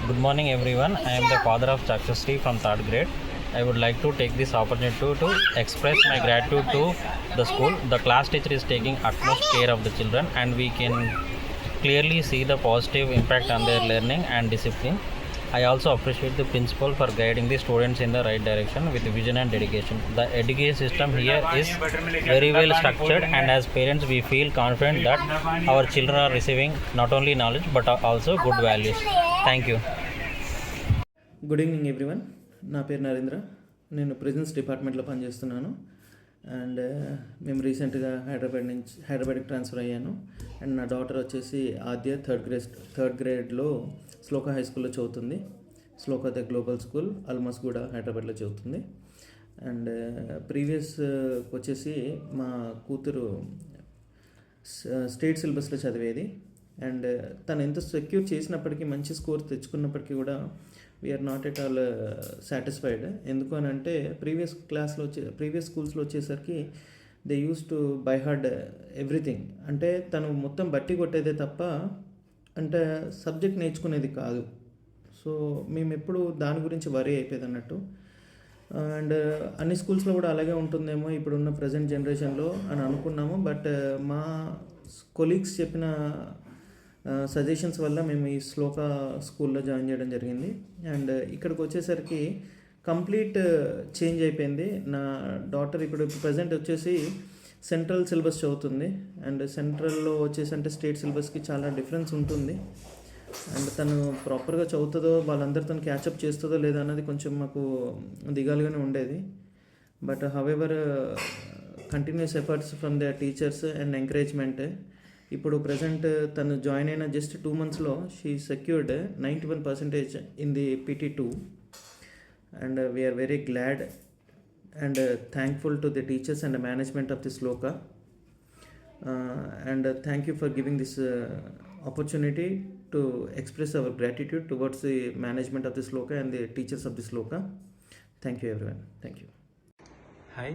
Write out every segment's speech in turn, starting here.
Good morning, everyone. I am the father of Chakshasri from third grade. I would like to take this opportunity to express my gratitude to the school. The class teacher is taking utmost care of the children, and we can clearly see the positive impact on their learning and discipline. I also appreciate the principal for guiding the students in the right direction with vision and dedication. The education system here is very well structured, and as parents, we feel confident that our children are receiving not only knowledge but also good values. Thank you. Good evening everyone. నా పేరు నరేంద్ర. నేను presence డిపార్ట్మెంట్లో పనిచేస్తున్నాను. And మేము రీసెంట్గా హైదరాబాద్కి transfer అయ్యాను. And నా డాటర్ వచ్చేసి ఆద్య థర్డ్ గ్రేడ్లో శ్లోక హై స్కూల్లో చదువుతుంది. శ్లోక ద గ్లోబల్ స్కూల్, అల్మస్గూడ, హైదరాబాద్లో చదువుతుంది. అండ్ ప్రీవియస్ వచ్చేసి మా కూతురు స్టేట్ సిలబస్లో చదివేది. అండ్ తను ఎంత సెక్యూర్ చేసినప్పటికీ, మంచి స్కోర్ తెచ్చుకున్నప్పటికీ కూడా we are not at all satisfied. ఎందుకు అని అంటే ప్రీవియస్ స్కూల్స్లో వచ్చేసరికి they use to by heart everything. అంటే తను మొత్తం బట్టి కొట్టేదే తప్ప అంటే సబ్జెక్ట్ నేర్చుకునేది కాదు. సో మేము ఎప్పుడు దాని గురించి వరీ అయిపోయేది అన్నట్టు. అండ్ అన్ని స్కూల్స్లో కూడా అలాగే ఉంటుందేమో ఇప్పుడున్న ప్రజెంట్ జనరేషన్లో అని అనుకున్నాము. బట్ మా కొలీగ్స్ చెప్పిన సజెషన్స్ వల్ల మేము ఈ శ్లోక స్కూల్లో జాయిన్ చేయడం జరిగింది. అండ్ ఇక్కడికి వచ్చేసరికి కంప్లీట్ చేంజ్ అయిపోయింది. నా డాటర్ ఇప్పుడు ప్రజెంట్ వచ్చేసి సెంట్రల్ సిలబస్ చదువుతుంది. అండ్ సెంట్రల్లో వచ్చేసి అంటే స్టేట్ సిలబస్కి చాలా డిఫరెన్స్ ఉంటుంది. అండ్ తను ప్రాపర్గా చదువుతుందో, వాళ్ళందరితో క్యాచప్ చేస్తుందో లేదో అన్నది కొంచెం మాకు దిగాలుగానే ఉండేది. But however continuous efforts from the teachers and encouragement, ఇప్పుడు ప్రజెంట్ తను జాయిన్ అయిన జస్ట్ 2 monthsలో she secured 91% in the PT2. And we are very glad and thankful to the teachers and management of the Shloka. And thank you for giving this opportunity to express our gratitude towards the management of the Shloka and the teachers of the Shloka. Thank you everyone. Thank you. Hi,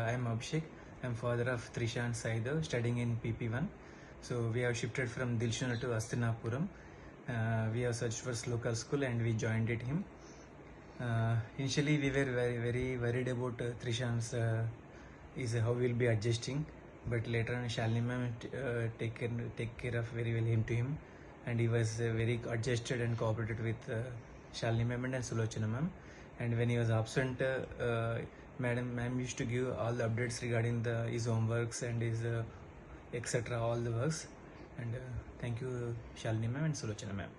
I am Abhishek. I am father of Trishan Saidhav, studying in PP1. So we have shifted from Dilshana to Astinapuram. We have searched for local school and we joined it him. Initially we were very worried about Trishan's is how we will be adjusting, but later on Shalini ma'am take care of very well him to him, and he was very adjusted and cooperated with Shalini ma'am and Sulochana ma'am. And when he was absent, ma'am used to give all the updates regarding his homeworks and his etc. all the works. And thank you Shalini ma'am and Sulochana ma'am.